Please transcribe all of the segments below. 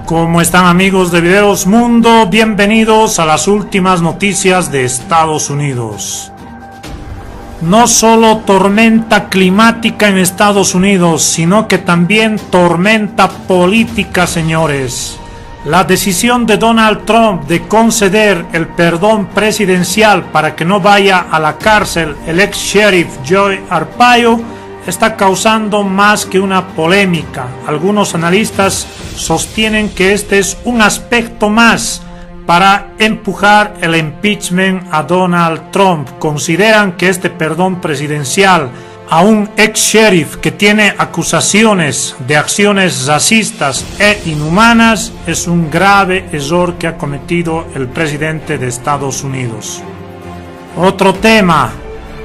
¿Cómo están, amigos de Videos Mundo? Bienvenidos a las últimas noticias de Estados Unidos. No solo tormenta climática en Estados Unidos, sino que también tormenta política, señores. La decisión de Donald Trump de conceder el perdón presidencial para que no vaya a la cárcel el ex sheriff Joe Arpaio está causando más que una polémica. Algunos analistas sostienen que este es un aspecto más para empujar el impeachment a Donald Trump. Consideran que este perdón presidencial a un ex sheriff que tiene acusaciones de acciones racistas e inhumanas es un grave error que ha cometido el presidente de Estados Unidos. Otro tema.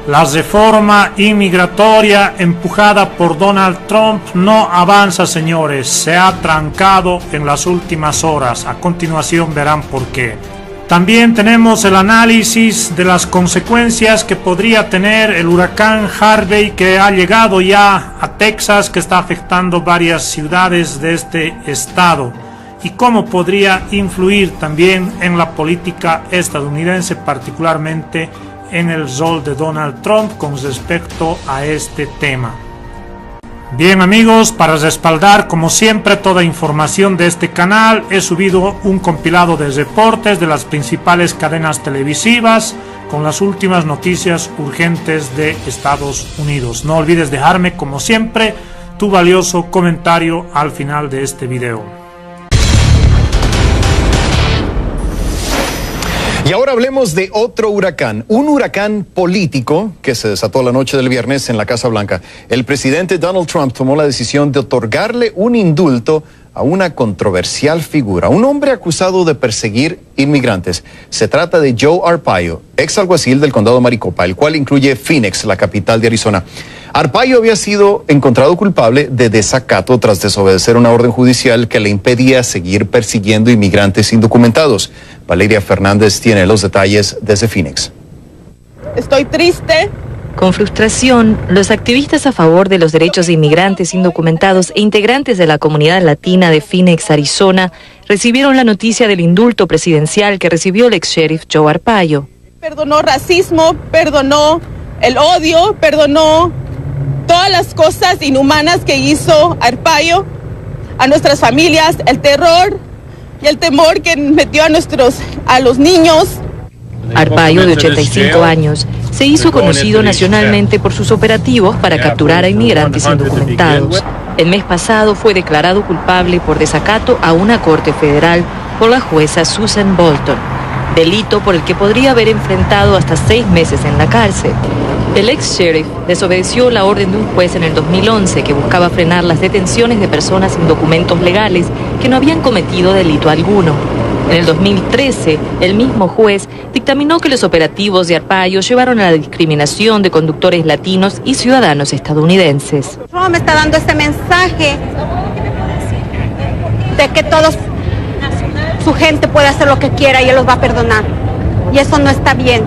La reforma inmigratoria empujada por Donald Trump no avanza, señores. Se ha trancado en las últimas horas. A continuación verán por qué. También tenemos el análisis de las consecuencias que podría tener el huracán Harvey, que ha llegado ya a Texas, que está afectando varias ciudades de este estado, y cómo podría influir también en la política estadounidense, particularmente en el rol de Donald Trump con respecto a este tema. Bien, amigos, para respaldar como siempre toda información de este canal, he subido un compilado de reportes de las principales cadenas televisivas con las últimas noticias urgentes de Estados Unidos. No olvides dejarme como siempre tu valioso comentario al final de este video. Y ahora hablemos de otro huracán, un huracán político que se desató la noche del viernes en la Casa Blanca. El presidente Donald Trump tomó la decisión de otorgarle un indulto a una controversial figura, un hombre acusado de perseguir inmigrantes. Se trata de Joe Arpaio, ex alguacil del condado Maricopa, el cual incluye Phoenix, la capital de Arizona. Arpaio había sido encontrado culpable de desacato tras desobedecer una orden judicial que le impedía seguir persiguiendo inmigrantes indocumentados. Valeria Fernández tiene los detalles desde Phoenix. Estoy triste. Con frustración, los activistas a favor de los derechos de inmigrantes indocumentados e integrantes de la comunidad latina de Phoenix, Arizona, recibieron la noticia del indulto presidencial que recibió el ex sheriff Joe Arpaio. Perdonó racismo, perdonó el odio, perdonó todas las cosas inhumanas que hizo Arpaio a nuestras familias, el terror y el temor que metió a los niños. Arpaio, de 85 años, se hizo conocido nacionalmente por sus operativos para capturar a inmigrantes indocumentados. El mes pasado fue declarado culpable por desacato a una corte federal por la jueza Susan Bolton, delito por el que podría haber enfrentado hasta 6 meses en la cárcel. El ex sheriff desobedeció la orden de un juez en el 2011 que buscaba frenar las detenciones de personas sin documentos legales que no habían cometido delito alguno. En el 2013, el mismo juez dictaminó que los operativos de Arpaio llevaron a la discriminación de conductores latinos y ciudadanos estadounidenses. Trump está dando este mensaje de que todos, su gente puede hacer lo que quiera y él los va a perdonar. Y eso no está bien.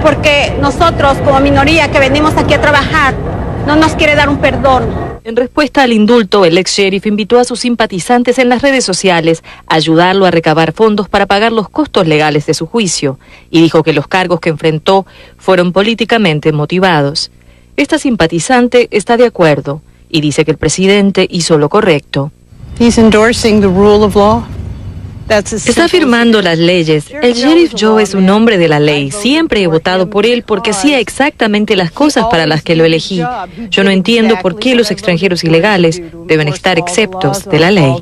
Porque nosotros, como minoría que venimos aquí a trabajar, no nos quiere dar un perdón. En respuesta al indulto, el ex sheriff invitó a sus simpatizantes en las redes sociales a ayudarlo a recabar fondos para pagar los costos legales de su juicio, y dijo que los cargos que enfrentó fueron políticamente motivados. Esta simpatizante está de acuerdo y dice que el presidente hizo lo correcto. He's endorsing the rule of law. Está firmando las leyes. El sheriff Joe es un hombre de la ley. Siempre he votado por él porque hacía exactamente las cosas para las que lo elegí. Yo no entiendo por qué los extranjeros ilegales deben estar exceptos de la ley.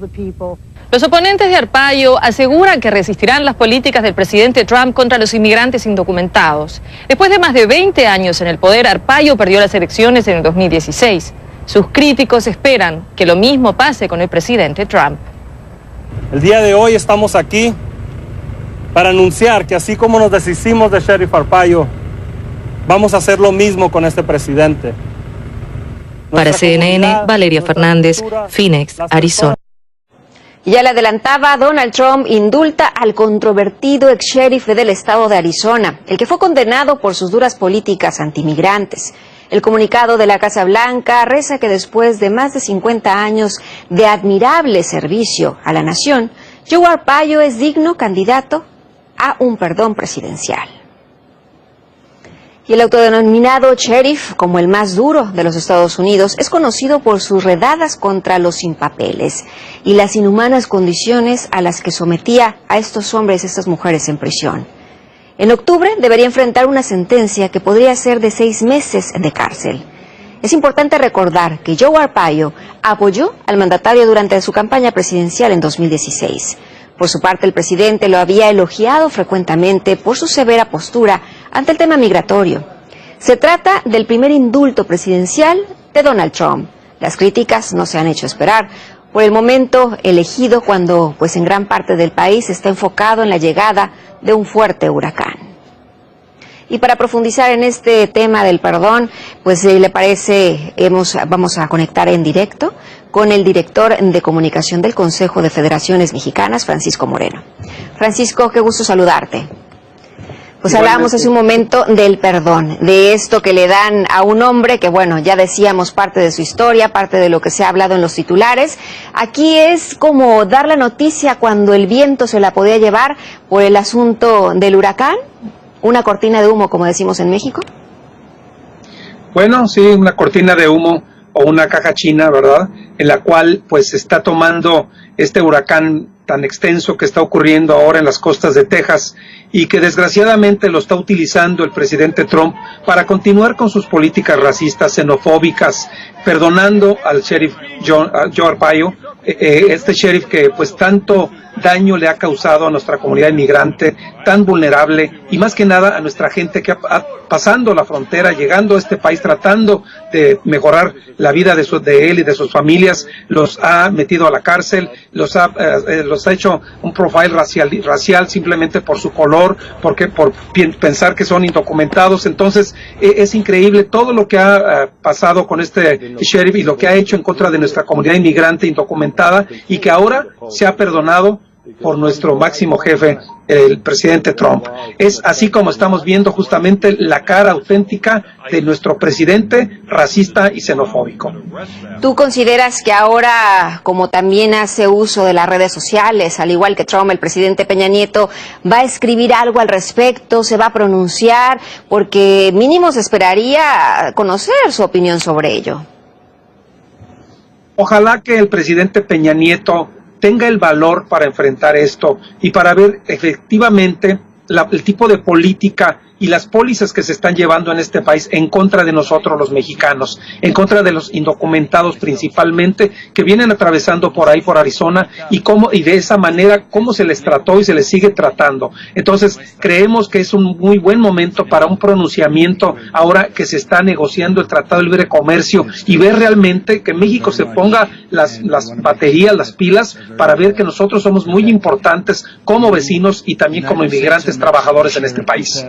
Los oponentes de Arpaio aseguran que resistirán las políticas del presidente Trump contra los inmigrantes indocumentados. Después de más de 20 años en el poder, Arpaio perdió las elecciones en el 2016. Sus críticos esperan que lo mismo pase con el presidente Trump. El día de hoy estamos aquí para anunciar que así como nos deshicimos de Sheriff Arpaio, vamos a hacer lo mismo con este presidente. Para CNN, Valeria Fernández, Phoenix, Arizona. Ya le adelantaba, Donald Trump indulta al controvertido ex sheriff del estado de Arizona, el que fue condenado por sus duras políticas antimigrantes. El comunicado de la Casa Blanca reza que después de más de 50 años de admirable servicio a la nación, Joe Arpaio es digno candidato a un perdón presidencial. Y el autodenominado sheriff, como el más duro de los Estados Unidos, es conocido por sus redadas contra los sin papeles y las inhumanas condiciones a las que sometía a estos hombres y estas mujeres en prisión. En octubre debería enfrentar una sentencia que podría ser de 6 meses de cárcel. Es importante recordar que Joe Arpaio apoyó al mandatario durante su campaña presidencial en 2016. Por su parte, el presidente lo había elogiado frecuentemente por su severa postura ante el tema migratorio. Se trata del primer indulto presidencial de Donald Trump. Las críticas no se han hecho esperar por el momento elegido cuando, pues, en gran parte del país está enfocado en la llegada de un fuerte huracán. Y para profundizar en este tema del perdón, pues si le parece, vamos a conectar en directo con el director de comunicación del Consejo de Federaciones Mexicanas, Francisco Moreno. Francisco, qué gusto saludarte. Pues hablábamos hace un momento del perdón, de esto que le dan a un hombre que, bueno, ya decíamos parte de su historia, parte de lo que se ha hablado en los titulares. Aquí es como dar la noticia cuando el viento se la podía llevar por el asunto del huracán. ¿Una cortina de humo, como decimos en México? Bueno, sí, una cortina de humo o una caja china, ¿verdad? En la cual pues se está tomando este huracán tan extenso que está ocurriendo ahora en las costas de Texas y que desgraciadamente lo está utilizando el presidente Trump para continuar con sus políticas racistas, xenofóbicas, perdonando al sheriff Joe Arpaio, este sheriff que pues tanto daño le ha causado a nuestra comunidad inmigrante, tan vulnerable, y más que nada a nuestra gente que pasando la frontera, llegando a este país, tratando de mejorar la vida de él y de sus familias, los ha metido a la cárcel, los ha hecho un profile racial simplemente por su color, por pensar que son indocumentados. Entonces es increíble todo lo que ha pasado con este sheriff y lo que ha hecho en contra de nuestra comunidad inmigrante indocumentada, y que ahora se ha perdonado por nuestro máximo jefe, el presidente Trump. Es así como estamos viendo justamente la cara auténtica de nuestro presidente racista y xenofóbico. ¿Tú consideras que ahora, como también hace uso de las redes sociales, al igual que Trump, el presidente Peña Nieto, va a escribir algo al respecto, se va a pronunciar? Porque mínimo se esperaría conocer su opinión sobre ello. Ojalá que el presidente Peña Nieto tenga el valor para enfrentar esto y para ver efectivamente el tipo de política y las pólizas que se están llevando en este país en contra de nosotros los mexicanos, en contra de los indocumentados principalmente, que vienen atravesando por ahí, por Arizona, y de esa manera cómo se les trató y se les sigue tratando. Entonces creemos que es un muy buen momento para un pronunciamiento ahora que se está negociando el Tratado de Libre Comercio, y ver realmente que México se ponga las baterías, las pilas, para ver que nosotros somos muy importantes como vecinos y también como inmigrantes trabajadores en este país.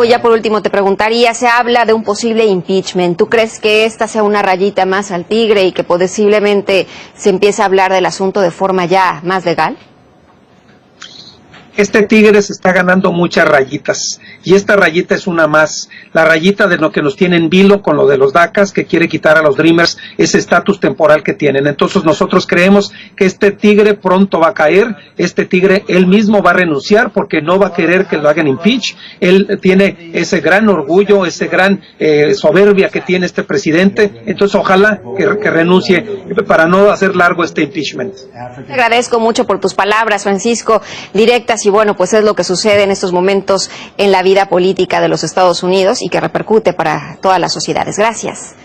Ya por último te preguntaría, se habla de un posible impeachment. ¿Tú crees que esta sea una rayita más al tigre y que posiblemente se empiece a hablar del asunto de forma ya más legal? Este tigre se está ganando muchas rayitas, y esta rayita es una más, la rayita de lo que nos tiene en vilo con lo de los DACAs, que quiere quitar a los Dreamers ese estatus temporal que tienen. Entonces nosotros creemos que este tigre pronto va a caer, este tigre él mismo va a renunciar porque no va a querer que lo hagan impeach. Él tiene ese gran orgullo, ese gran soberbia que tiene este presidente. Entonces ojalá que renuncie para no hacer largo este impeachment. Te agradezco mucho por tus palabras, Francisco, directas, y bueno, pues es lo que sucede en estos momentos en la vida política de los Estados Unidos y que repercute para todas las sociedades. Gracias.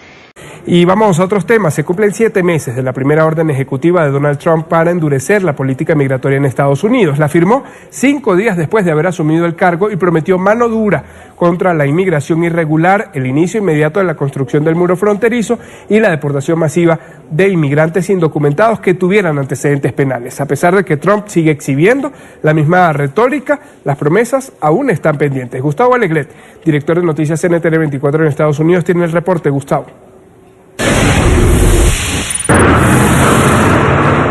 Y vamos a otros temas. Se cumplen 7 meses de la primera orden ejecutiva de Donald Trump para endurecer la política migratoria en Estados Unidos. La firmó 5 días después de haber asumido el cargo y prometió mano dura contra la inmigración irregular, el inicio inmediato de la construcción del muro fronterizo y la deportación masiva de inmigrantes indocumentados que tuvieran antecedentes penales. A pesar de que Trump sigue exhibiendo la misma retórica, las promesas aún están pendientes. Gustavo Alegret, director de noticias NTN 24 en Estados Unidos, tiene el reporte. Gustavo.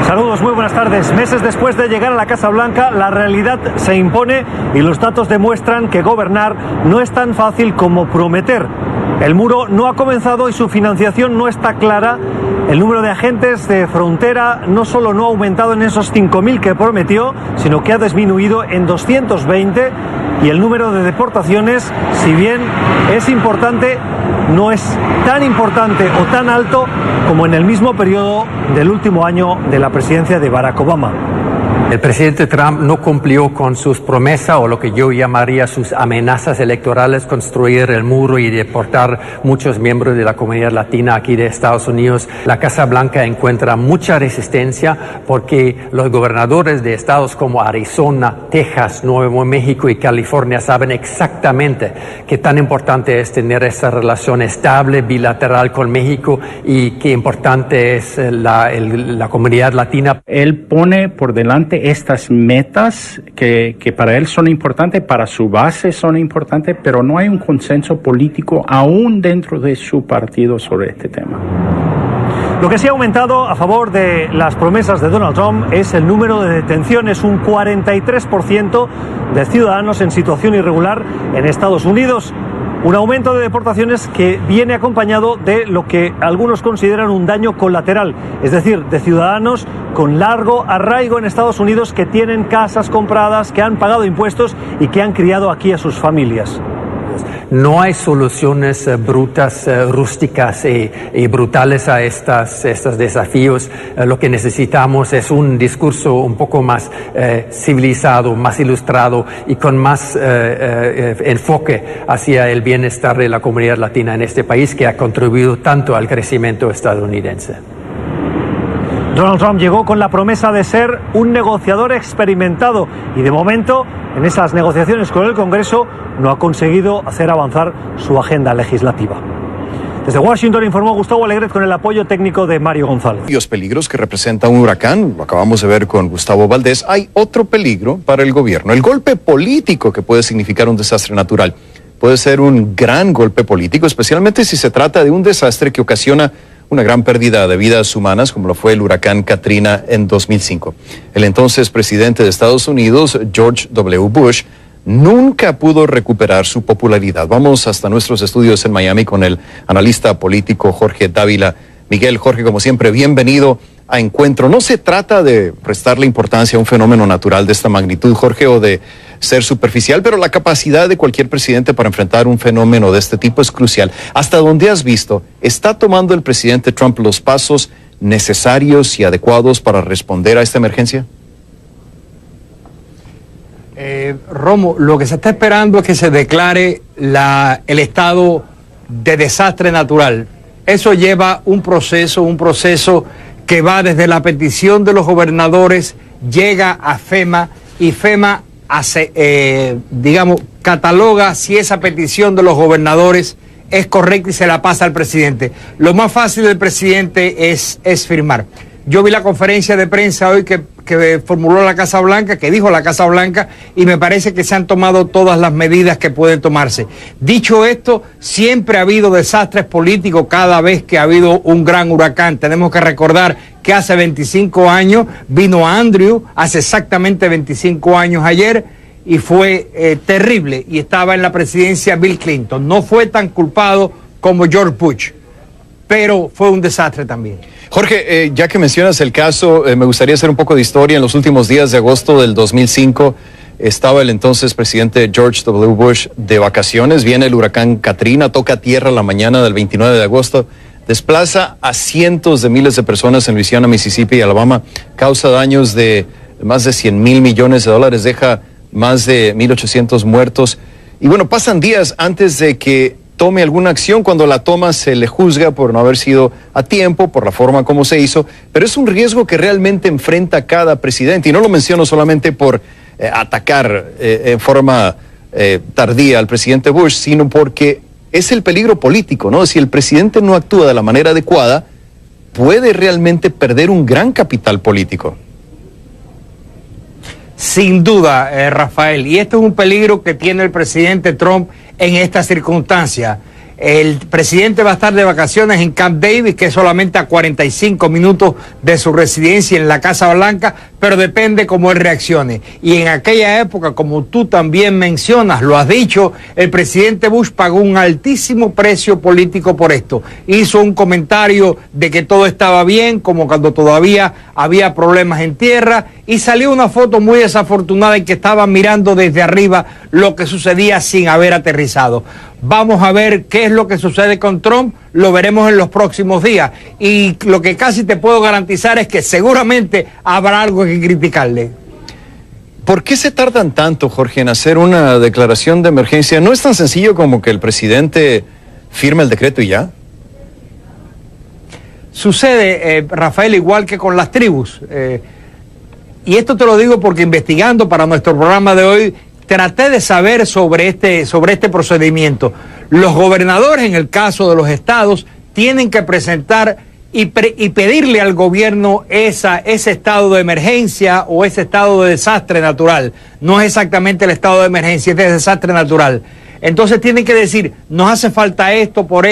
Saludos, muy buenas tardes. Meses después de llegar a la Casa Blanca, la realidad se impone y los datos demuestran que gobernar no es tan fácil como prometer. El muro no ha comenzado y su financiación no está clara. El número de agentes de frontera no solo no ha aumentado en esos 5.000 que prometió, sino que ha disminuido en 220, y el número de deportaciones, si bien es importante, no es tan importante o tan alto como en el mismo periodo del último año de la presidencia de Barack Obama. El presidente Trump no cumplió con sus promesas o lo que yo llamaría sus amenazas electorales, construir el muro y deportar muchos miembros de la comunidad latina aquí de Estados Unidos. La Casa Blanca encuentra mucha resistencia porque los gobernadores de estados como Arizona, Texas, Nuevo México y California saben exactamente qué tan importante es tener esa relación estable, bilateral con México, y qué importante es la comunidad latina. Él pone por delante estas metas que para él son importantes, para su base son importantes, pero no hay un consenso político aún dentro de su partido sobre este tema. Lo que sí ha aumentado a favor de las promesas de Donald Trump es el número de detenciones, un 43% de ciudadanos en situación irregular en Estados Unidos. Un aumento de deportaciones que viene acompañado de lo que algunos consideran un daño colateral, es decir, de ciudadanos con largo arraigo en Estados Unidos que tienen casas compradas, que han pagado impuestos y que han criado aquí a sus familias. No hay soluciones brutas, rústicas y brutales a estos desafíos. Lo que necesitamos es un discurso un poco más civilizado, más ilustrado y con más enfoque hacia el bienestar de la comunidad latina en este país, que ha contribuido tanto al crecimiento estadounidense. Donald Trump llegó con la promesa de ser un negociador experimentado y de momento en esas negociaciones con el Congreso no ha conseguido hacer avanzar su agenda legislativa. Desde Washington informó Gustavo Alegret con el apoyo técnico de Mario González. Los peligros que representa un huracán, lo acabamos de ver con Gustavo Valdés, hay otro peligro para el gobierno, el golpe político que puede significar un desastre natural. Puede ser un gran golpe político, especialmente si se trata de un desastre que ocasiona una gran pérdida de vidas humanas, como lo fue el huracán Katrina en 2005. El entonces presidente de Estados Unidos, George W. Bush, nunca pudo recuperar su popularidad. Vamos hasta nuestros estudios en Miami con el analista político Jorge Dávila. Miguel, Jorge, como siempre, bienvenido a Encuentro. No se trata de restarle importancia a un fenómeno natural de esta magnitud, Jorge, o de ser superficial, pero la capacidad de cualquier presidente para enfrentar un fenómeno de este tipo es crucial. ¿Hasta dónde has visto? ¿Está tomando el presidente Trump los pasos necesarios y adecuados para responder a esta emergencia? Romo, lo que se está esperando es que se declare el estado de desastre natural. Eso lleva un proceso que va desde la petición de los gobernadores, llega a FEMA y FEMA hace, cataloga si esa petición de los gobernadores es correcta y se la pasa al presidente. Lo más fácil del presidente es firmar. Yo vi la conferencia de prensa hoy que formuló la Casa Blanca, que dijo la Casa Blanca, y me parece que se han tomado todas las medidas que pueden tomarse. Dicho esto, siempre ha habido desastres políticos cada vez que ha habido un gran huracán. Tenemos que recordar que hace 25 años vino Andrew, hace exactamente 25 años ayer, y fue terrible, y estaba en la presidencia Bill Clinton. No fue tan culpado como George Bush, pero fue un desastre también. Jorge, ya que mencionas el caso, me gustaría hacer un poco de historia. En los últimos días de agosto del 2005 estaba el entonces presidente George W. Bush de vacaciones. Viene el huracán Katrina, toca tierra la mañana del 29 de agosto, desplaza a cientos de miles de personas en Luisiana, Mississippi y Alabama, causa daños de más de $100 mil millones, deja más de 1,800 muertos. Y bueno, pasan días antes de que tome alguna acción. Cuando la toma se le juzga por no haber sido a tiempo, por la forma como se hizo, pero es un riesgo que realmente enfrenta cada presidente, y no lo menciono solamente por atacar en forma tardía al presidente Bush, sino porque es el peligro político, ¿no? Si el presidente no actúa de la manera adecuada, puede realmente perder un gran capital político. Sin duda, Rafael, y esto es un peligro que tiene el presidente Trump en esta circunstancia. El presidente va a estar de vacaciones en Camp David, que es solamente a 45 minutos de su residencia en la Casa Blanca, pero depende cómo él reaccione. Y en aquella época, como tú también mencionas, lo has dicho, el presidente Bush pagó un altísimo precio político por esto. Hizo un comentario de que todo estaba bien, como cuando todavía había problemas en tierra, y salió una foto muy desafortunada en que estaban mirando desde arriba lo que sucedía sin haber aterrizado. Vamos a ver qué es lo que sucede con Trump, lo veremos en los próximos días. Y lo que casi te puedo garantizar es que seguramente habrá algo que criticarle. ¿Por qué se tardan tanto, Jorge, en hacer una declaración de emergencia? ¿No es tan sencillo como que el presidente firme el decreto y ya? Sucede, Rafael, igual que con las tribus. Y esto te lo digo porque investigando para nuestro programa de hoy, traté de saber sobre este procedimiento. Los gobernadores, en el caso de los estados, tienen que presentar y pedirle al gobierno ese estado de emergencia o ese estado de desastre natural. No es exactamente el estado de emergencia, es de desastre natural. Entonces tienen que decir, nos hace falta esto, por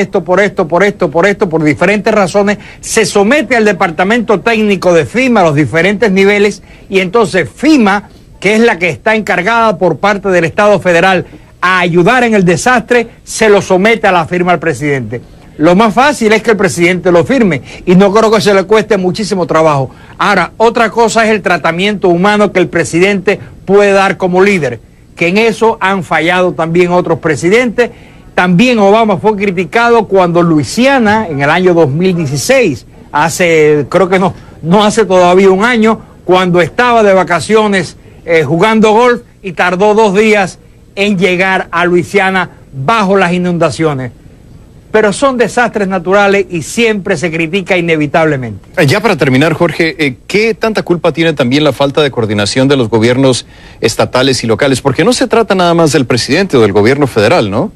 diferentes razones. Se somete al departamento técnico de FEMA a los diferentes niveles y entonces FEMA, que es la que está encargada por parte del Estado federal a ayudar en el desastre, se lo somete a la firma al presidente. Lo más fácil es que el presidente lo firme y no creo que se le cueste muchísimo trabajo. Ahora, otra cosa es el tratamiento humano que el presidente puede dar como líder, que en eso han fallado también otros presidentes. También Obama fue criticado cuando Luisiana, en el año 2016, creo que no hace todavía un año, cuando estaba de vacaciones jugando golf y tardó 2 días en llegar a Luisiana bajo las inundaciones. Pero son desastres naturales y siempre se critica inevitablemente. Ya para terminar, Jorge, ¿qué tanta culpa tiene también la falta de coordinación de los gobiernos estatales y locales? Porque no se trata nada más del presidente o del gobierno federal, ¿no?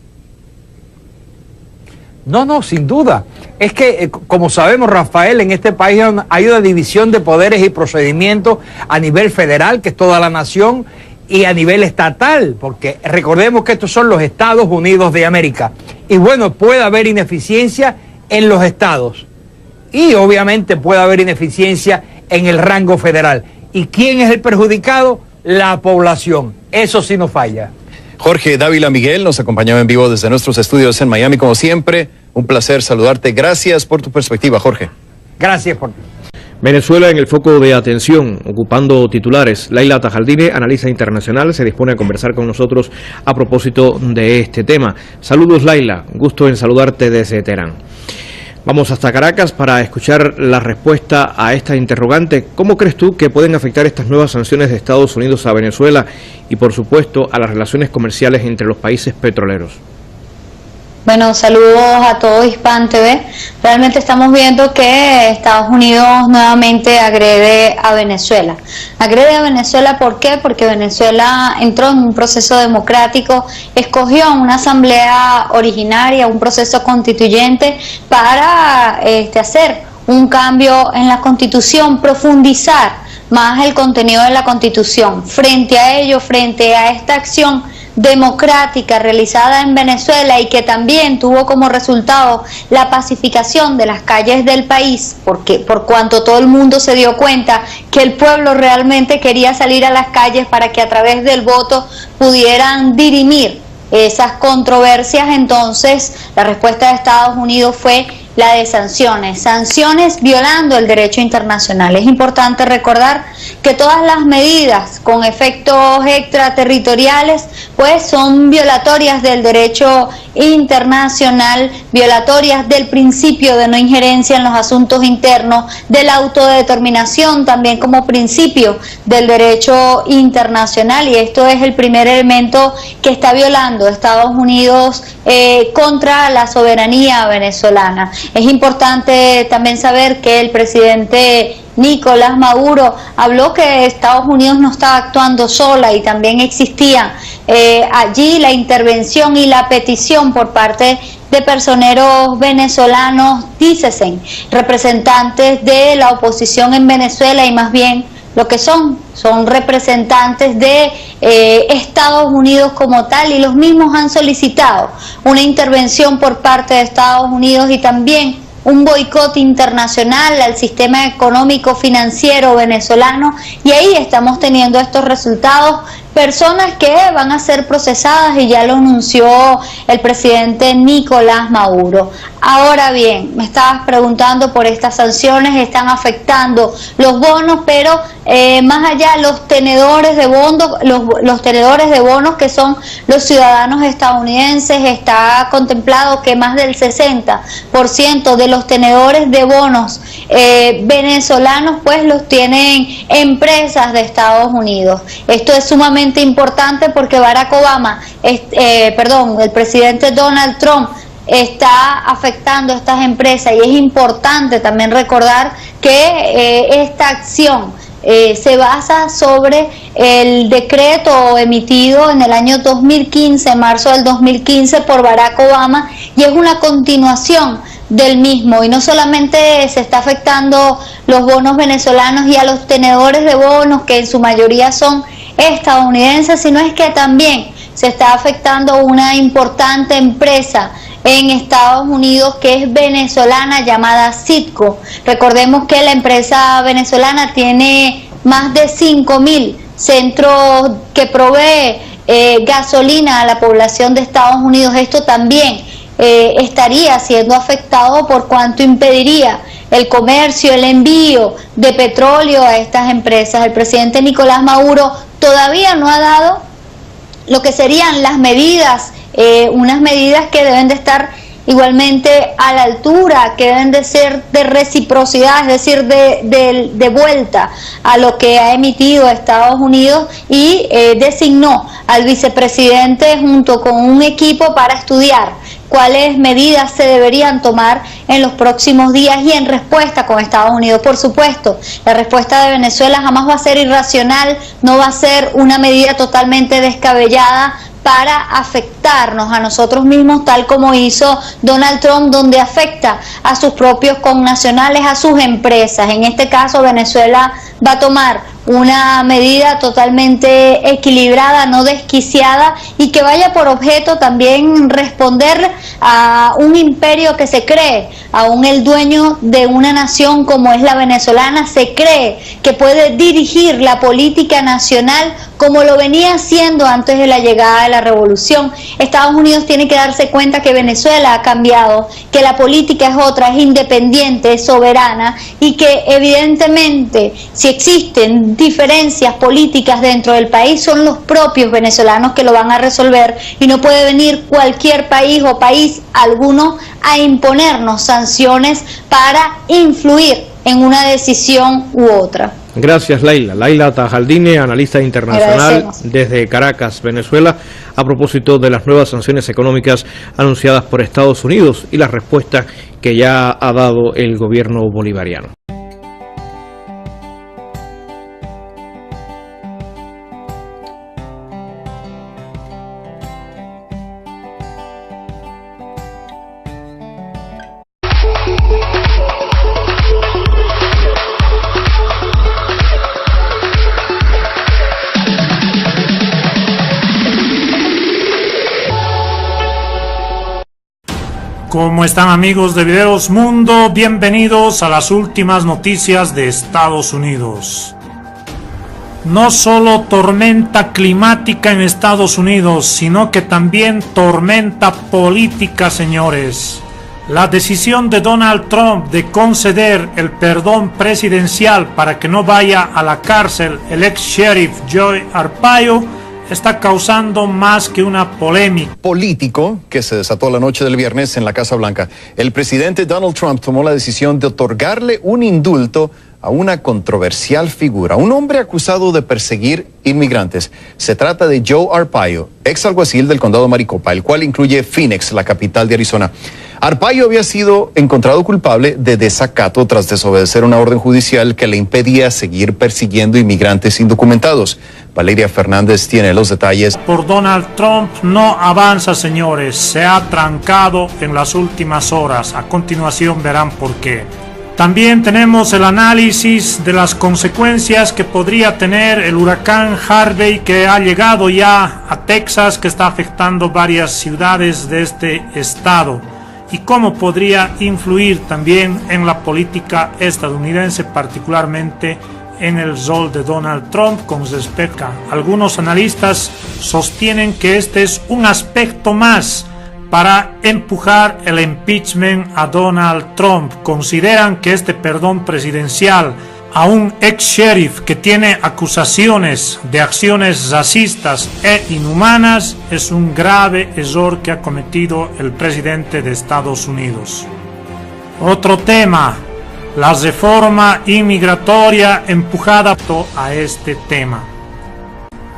No, sin duda. Es que, como sabemos, Rafael, en este país hay una división de poderes y procedimientos a nivel federal, que es toda la nación, y a nivel estatal, porque recordemos que estos son los Estados Unidos de América. Y bueno, puede haber ineficiencia en los estados. Y obviamente puede haber ineficiencia en el rango federal. ¿Y quién es el perjudicado? La población. Eso sí no falla. Jorge Dávila Miguel nos acompañaba en vivo desde nuestros estudios en Miami, como siempre. Un placer saludarte. Gracias por tu perspectiva, Jorge. Gracias por... Venezuela en el foco de atención, ocupando titulares. Laila Tajaldine, analista internacional, se dispone a conversar con nosotros a propósito de este tema. Saludos, Laila, gusto en saludarte desde Teherán. Vamos hasta Caracas para escuchar la respuesta a esta interrogante. ¿Cómo crees tú que pueden afectar estas nuevas sanciones de Estados Unidos a Venezuela y, por supuesto, a las relaciones comerciales entre los países petroleros? Bueno, saludos a todo Hispan TV. Realmente estamos viendo que Estados Unidos nuevamente agrede a Venezuela. Agrede a Venezuela, ¿por qué? Porque Venezuela entró en un proceso democrático, escogió una asamblea originaria, un proceso constituyente para hacer un cambio en la Constitución, profundizar más el contenido de la Constitución. Frente a ello, frente a esta acción democrática realizada en Venezuela y que también tuvo como resultado la pacificación de las calles del país, porque por cuanto todo el mundo se dio cuenta que el pueblo realmente quería salir a las calles para que a través del voto pudieran dirimir esas controversias, entonces la respuesta de Estados Unidos fue la de sanciones violando el derecho internacional. Es importante recordar que todas las medidas con efectos extraterritoriales pues son violatorias del derecho internacional, violatorias del principio de no injerencia en los asuntos internos, de la autodeterminación también como principio del derecho internacional, y esto es el primer elemento que está violando Estados Unidos contra la soberanía venezolana. Es importante también saber que el presidente Nicolás Maduro habló que Estados Unidos no estaba actuando sola y también existía allí la intervención y la petición por parte de personeros venezolanos, dícesen, representantes de la oposición en Venezuela, y más bien lo que son representantes de Estados Unidos como tal, y los mismos han solicitado una intervención por parte de Estados Unidos y también un boicot internacional al sistema económico financiero venezolano, y ahí estamos teniendo estos resultados. Personas que van a ser procesadas, y ya lo anunció el presidente Nicolás Maduro. Ahora bien, me estabas preguntando por estas sanciones, están afectando los bonos, pero más allá, los tenedores de bonos, los tenedores de bonos, que son los ciudadanos estadounidenses, está contemplado que más del 60% de los tenedores de bonos venezolanos pues los tienen empresas de Estados Unidos. Esto es sumamente importante porque el presidente Donald Trump está afectando a estas empresas, y es importante también recordar que esta acción se basa sobre el decreto emitido en el año 2015, marzo del 2015, por Barack Obama, y es una continuación del mismo. Y no solamente se está afectando los bonos venezolanos y a los tenedores de bonos, que en su mayoría son estadounidenses, sino es que también se está afectando a una importante empresa en Estados Unidos que es venezolana, llamada Citgo. Recordemos que la empresa venezolana tiene más de 5.000 centros que provee gasolina a la población de Estados Unidos. Esto también estaría siendo afectado, por cuanto impediría el comercio, el envío de petróleo a estas empresas. El presidente Nicolás Maduro todavía no ha dado lo que serían las medidas, unas medidas que deben de estar igualmente a la altura, que deben de ser de reciprocidad, es decir, de vuelta a lo que ha emitido Estados Unidos, y designó al vicepresidente junto con un equipo para estudiar cuáles medidas se deberían tomar en los próximos días y en respuesta con Estados Unidos. Por supuesto, la respuesta de Venezuela jamás va a ser irracional, no va a ser una medida totalmente descabellada para afectarnos a nosotros mismos, tal como hizo Donald Trump, donde afecta a sus propios connacionales, a sus empresas. En este caso, Venezuela va a tomar una medida totalmente equilibrada, no desquiciada, y que vaya por objeto también responder a un imperio que se cree. Aún el dueño de una nación como es la venezolana se cree que puede dirigir la política nacional como lo venía haciendo antes de la llegada de la revolución. Estados Unidos tiene que darse cuenta que Venezuela ha cambiado, que la política es otra, es independiente, es soberana, y que evidentemente si existen diferencias políticas dentro del país, son los propios venezolanos que lo van a resolver, y no puede venir cualquier país o país alguno a imponernos sanciones para influir en una decisión u otra. Gracias, Laila. Laila Tajaldine, analista internacional desde Caracas, Venezuela, a propósito de las nuevas sanciones económicas anunciadas por Estados Unidos y la respuesta que ya ha dado el gobierno bolivariano. ¿Cómo están, amigos de Videos Mundo? Bienvenidos a las últimas noticias de Estados Unidos. No solo tormenta climática en Estados Unidos, sino que también tormenta política, señores. La decisión de Donald Trump de conceder el perdón presidencial para que no vaya a la cárcel el ex sheriff Joe Arpaio está causando más que una polémica político que se desató la noche del viernes en la Casa Blanca. El presidente Donald Trump tomó la decisión de otorgarle un indulto a una controversial figura, un hombre acusado de perseguir inmigrantes. Se trata de Joe Arpaio, ex alguacil del condado Maricopa, el cual incluye Phoenix, la capital de Arizona. Arpaio había sido encontrado culpable de desacato tras desobedecer una orden judicial que le impedía seguir persiguiendo inmigrantes indocumentados. Valeria Fernández tiene los detalles. Por Donald Trump no avanza, señores. Se ha trancado en las últimas horas. A continuación verán por qué. También tenemos el análisis de las consecuencias que podría tener el huracán Harvey, que ha llegado ya a Texas, que está afectando varias ciudades de este estado. y cómo podría influir también en la política estadounidense, particularmente en el rol de Donald Trump con respecto. Algunos analistas sostienen que este es un aspecto más para empujar el impeachment a Donald Trump. Consideran que este perdón presidencial a un ex sheriff que tiene acusaciones de acciones racistas e inhumanas es un grave error que ha cometido el presidente de Estados Unidos. Otro tema, la reforma inmigratoria empujada a este tema.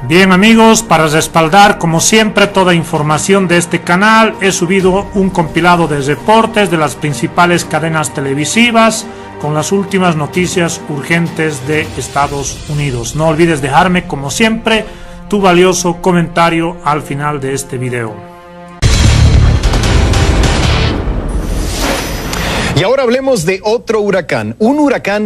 Bien amigos, para respaldar como siempre toda información de este canal, he subido un compilado de reportes de las principales cadenas televisivas con las últimas noticias urgentes de Estados Unidos. No olvides dejarme como siempre tu valioso comentario al final de este video. Y ahora hablemos de otro huracán, un huracán